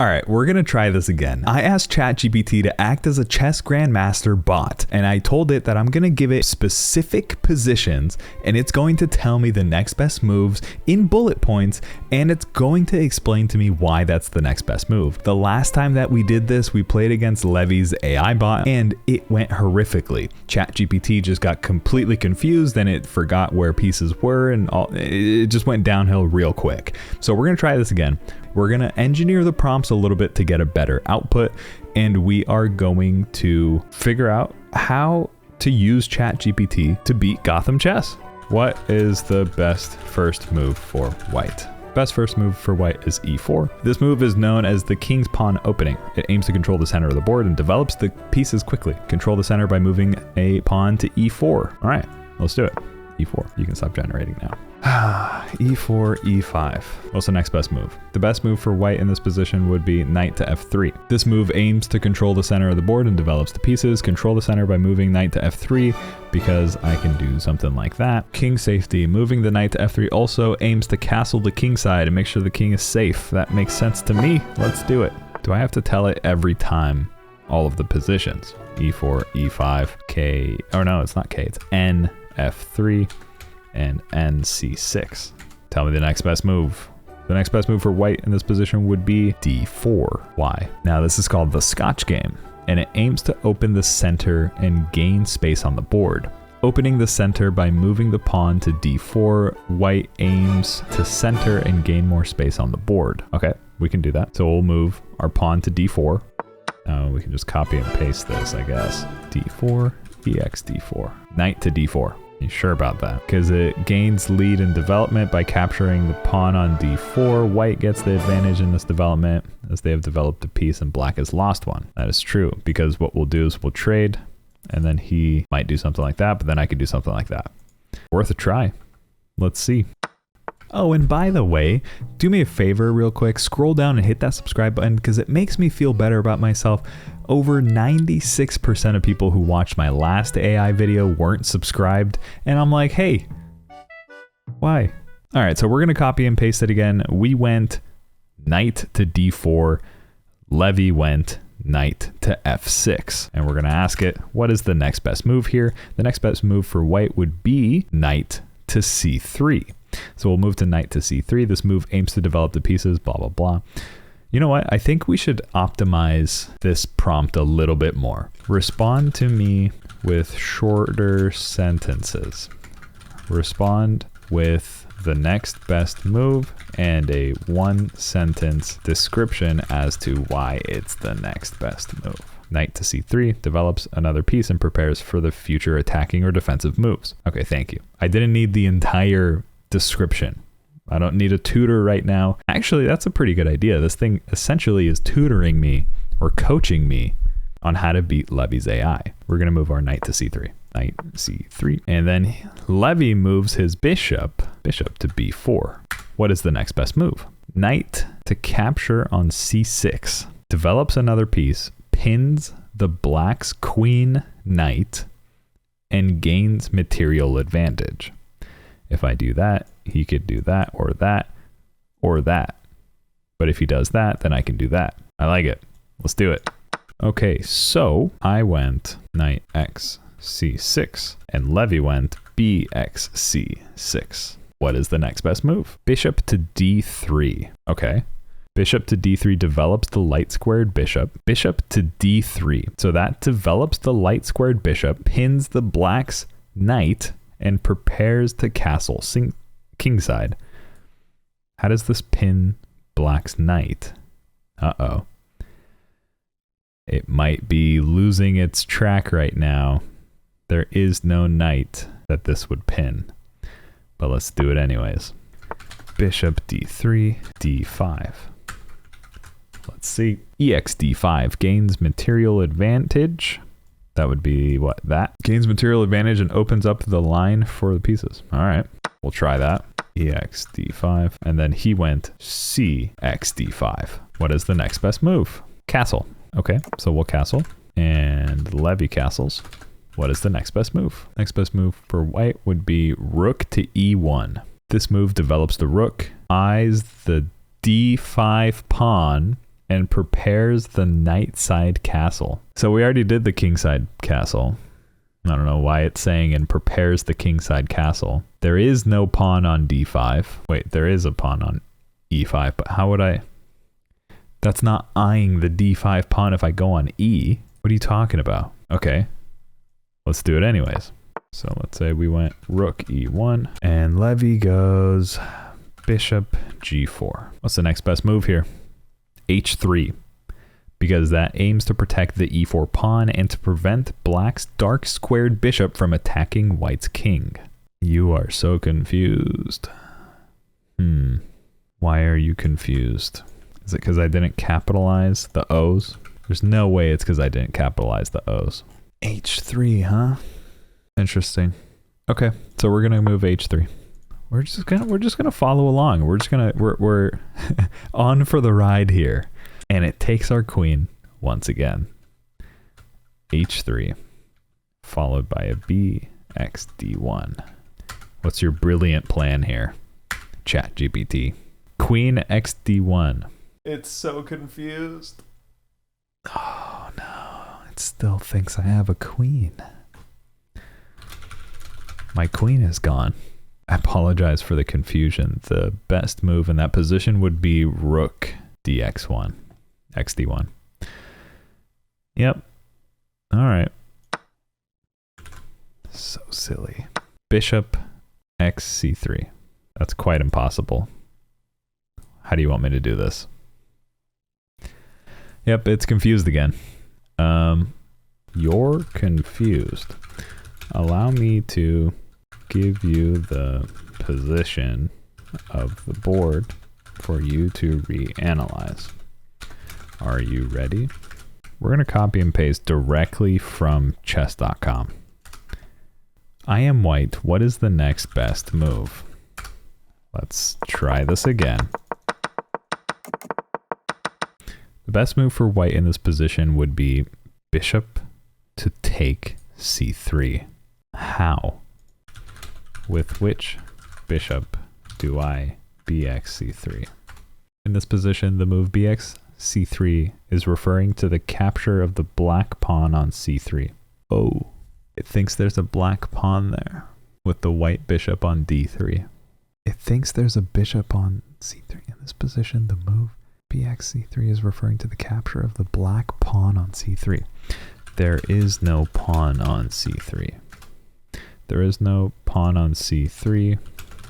All right, we're going to try this again. I asked ChatGPT to act as a chess grandmaster bot, and I told it that I'm going to give it specific positions, and it's going to tell me the next best moves in bullet points, and it's going to explain to me why that's the next best move. The last time that we did this, we played against Levy's AI bot, and it went horrifically. ChatGPT just got completely confused, and it forgot where pieces were, and it just went downhill real quick. So we're going to try this again. We're going to engineer the prompts a little bit to get a better output, and we are going to figure out how to use ChatGPT to beat Gotham Chess. What is the best first move for white? Best first move for white is e4. This move is known as the king's pawn opening. It aims to control the center of the board and develops the pieces quickly. Control the center by moving a pawn to e4. All right, let's do it. e4. You can stop generating now. e4, e5. What's the next best move? The best move for white in this position would be knight to f3. This move aims to control the center of the board and develops the pieces. Control the center by moving knight to f3 because I can do something like that. King safety. Moving the knight to f3 also aims to castle the king side and make sure the king is safe. That makes sense to me. Let's do it. Do I have to tell it every time all of the positions? e4, e5, k, oh no, it's not k, it's n, f3, and nc6. Tell me the next best move. The next best move for white in this position would be d4. Why? Now this is called the Scotch game, and it aims to open the center and gain space on the board. Opening the center by moving the pawn to d4, white aims to center and gain more space on the board. Okay, we can do that. So we'll move our pawn to d4. We can just copy and paste this, I guess. d4, ex d4. Knight to d4. You sure about that? Because it gains lead in development by capturing the pawn on d4. White gets the advantage in this development as they have developed a piece and black has lost one. That is true, because what we'll do is we'll trade, and then he might do something like that, but then I could do something like that. Worth a try. Let's see. Oh, and by the way, do me a favor real quick, scroll down and hit that subscribe button because it makes me feel better about myself. Over 96% of people who watched my last AI video weren't subscribed, and I'm like, hey, why? All right, so we're gonna copy and paste it again. We went knight to d4, Levy went knight to f6, and we're gonna ask it, what is the next best move here? The next best move for white would be knight to c3. So we'll move to knight to c3. This move aims to develop the pieces, blah, blah, blah. You know what? I think we should optimize this prompt a little bit more. Respond to me with shorter sentences. Respond with the next best move and a one-sentence description as to why it's the next best move. Knight to c3 develops another piece and prepares for the future attacking or defensive moves. Okay, thank you. I didn't need the entire description. I don't need a tutor right now. Actually, that's a pretty good idea. This thing essentially is tutoring me or coaching me on how to beat Levy's AI. We're going to move our knight to c3. Knight c3. And then Levy moves his bishop to b4. What is the next best move? Knight to capture on c6. Develops another piece, pins the black's queen knight, and gains material advantage. If I do that, he could do that or that or that. But if he does that, then I can do that. I like it. Let's do it. Okay, so I went knight x c6 and Levy went bx c6. What is the next best move? Bishop to d3. Okay. Bishop to d3 develops the light squared bishop. Bishop to d3. So that develops the light squared bishop, pins the black's knight, and prepares to castle kingside. How does this pin black's knight? Uh-oh. It might be losing its track right now. There is no knight that this would pin. But let's do it anyways. Bishop d3, d5. Let's see. Ex d5 gains material advantage. That would be what? That gains material advantage and opens up the line for the pieces. All right, we'll try that. Ex d5, and then he went cx d5. What is the next best move? Castle. Okay, so we'll castle, and Levy castles. What is the next best move? Next best move for white would be rook to e1. This move develops the rook, eyes the d5 pawn, and prepares the knight side castle. So we already did the king side castle. I don't know why it's saying and prepares the king side castle. There is no pawn on d5. Wait, there is a pawn on e5, but how would I? That's not eyeing the d5 pawn if I go on e. What are you talking about? Okay, let's do it anyways. So let's say we went rook e1 and Levy goes bishop g4. What's the next best move here? h3. Because that aims to protect the e4 pawn and to prevent black's dark squared bishop from attacking white's king. You are so confused. Why are you confused? Is it because I didn't capitalize the O's? There's no way it's because I didn't capitalize the O's. h3, huh? Interesting. Okay, so we're gonna move h3. We're just gonna follow along. We're on for the ride here. And it takes our queen once again. h3, followed by a bxd1. What's your brilliant plan here, ChatGPT? Queen xd1. It's so confused. Oh no, it still thinks I have a queen. My queen is gone. I apologize for the confusion. The best move in that position would be rook dx1. xd1. Yep. All right. So silly. Bishop xc3. That's quite impossible. How do you want me to do this? Yep, it's confused again. You're confused. Allow me to give you the position of the board for you to reanalyze. Are you ready? We're going to copy and paste directly from chess.com. I am white. What is the next best move? Let's try this again. The best move for white in this position would be bishop to take c3. How? With which bishop do I bx c3? In this position, the move bx(c3) is referring to the capture of the black pawn on c3. Oh, it thinks there's a black pawn there with the white bishop on d3. It thinks there's a bishop on c3. In this position, the move bx(c3) is referring to the capture of the black pawn on c3. There is no pawn on c3. There is no pawn on c3.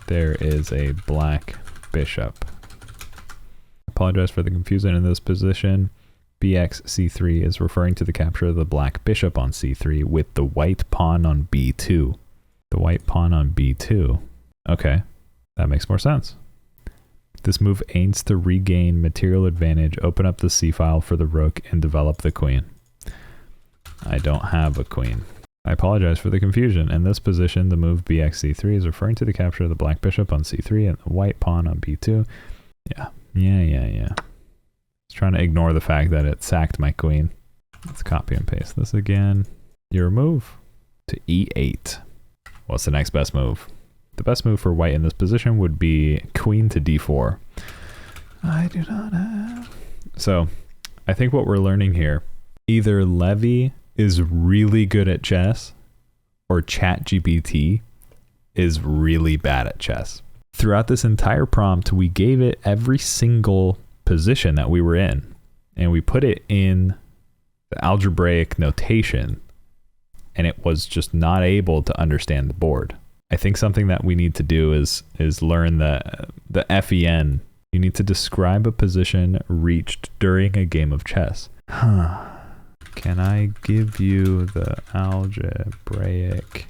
There is a black bishop. Apologize for the confusion. In this position, bx(c3) is referring to the capture of the black bishop on c3 with the white pawn on b2. The white pawn on b2. Okay, that makes more sense. This move aims to regain material advantage, open up the c-file for the rook, and develop the queen. I don't have a queen. I apologize for the confusion. In this position, the move bx(c3) is referring to the capture of the black bishop on c3 and the white pawn on b2. Yeah. It's trying to ignore the fact that it sacked my queen. Let's copy and paste this again. Your move to e8. What's the next best move? The best move for white in this position would be queen to d4. I do not have. So I think what we're learning here, either Levy is really good at chess or ChatGPT is really bad at chess. Throughout this entire prompt, we gave it every single position that we were in, and we put it in the algebraic notation, and it was just not able to understand the board. I think something that we need to do is learn the FEN. You need to describe a position reached during a game of chess. Can I give you the algebraic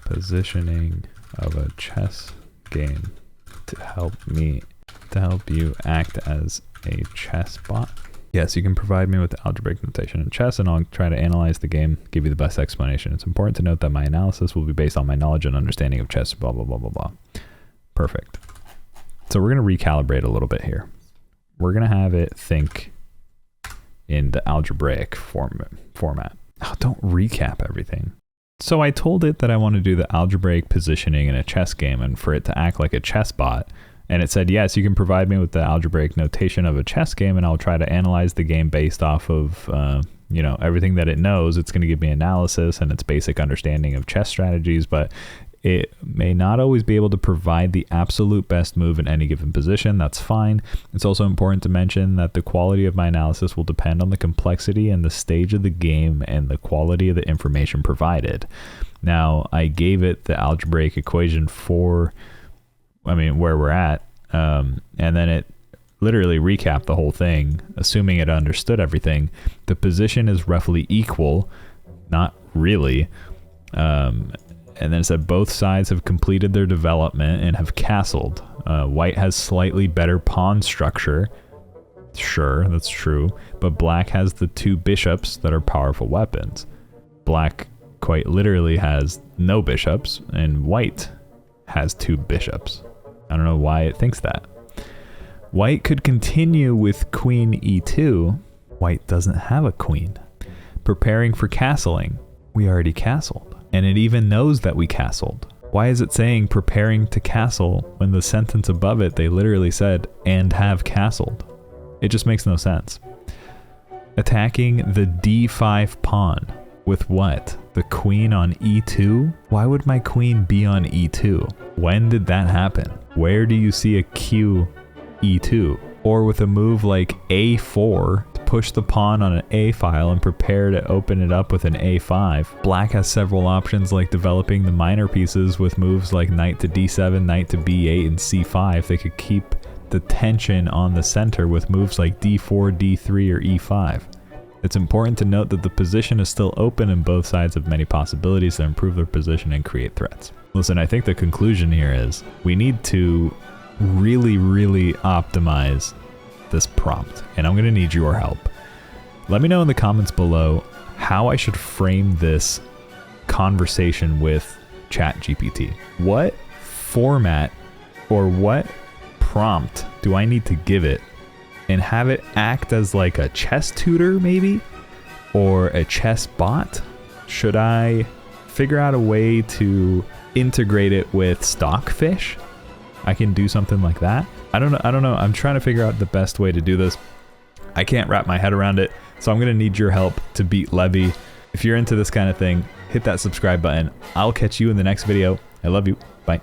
positioning of a chess game to help you act as a chess bot? Yes, you can provide me with the algebraic notation in chess, and I'll try to analyze the game, give you the best explanation. It's important to note that my analysis will be based on my knowledge and understanding of chess, blah, blah, blah, blah, blah. Perfect. So we're going to recalibrate a little bit here. We're going to have it think in the algebraic format. Oh, don't recap everything. So I told it that I want to do the algebraic positioning in a chess game and for it to act like a chess bot. And it said, yes, you can provide me with the algebraic notation of a chess game, and I'll try to analyze the game based off of, everything that it knows. It's going to give me analysis and its basic understanding of chess strategies, but it may not always be able to provide the absolute best move in any given position. That's fine. It's also important to mention that the quality of my analysis will depend on the complexity and the stage of the game and the quality of the information provided. Now, I gave it the algebraic equation for, where we're at, and then it literally recapped the whole thing, assuming it understood everything. The position is roughly equal, not really. And then it said both sides have completed their development and have castled. White has slightly better pawn structure. Sure, that's true. But black has the 2 bishops that are powerful weapons. Black quite literally has no bishops, and white has 2 bishops. I don't know why it thinks that. White could continue with queen e2. White doesn't have a queen. Preparing for castling. We already castled. And it even knows that we castled. Why is it saying preparing to castle when the sentence above it, they literally said, and have castled? It just makes no sense. Attacking the d5 pawn with what? The queen on e2? Why would my queen be on e2? When did that happen? Where do you see a q e2? Or with a move like a4 to push the pawn on an a file and prepare to open it up with an a5. Black has several options like developing the minor pieces with moves like knight to d7, knight to b8, and c5. They could keep the tension on the center with moves like d4, d3, or e5. It's important to note that the position is still open and both sides have many possibilities to improve their position and create threats. Listen, I think the conclusion here is we need to really optimize this prompt, and I'm going to need your help. Let me know in the comments below how I should frame this conversation with ChatGPT. What format or what prompt do I need to give it and have it act as like a chess tutor maybe, or a chess bot? Should I figure out a way to integrate it with Stockfish? I can do something like that. I don't know. I'm trying to figure out the best way to do this. I can't wrap my head around it, so I'm gonna need your help to beat Levy. If you're into this kind of thing, hit that subscribe button. I'll catch you in the next video. I love you. Bye.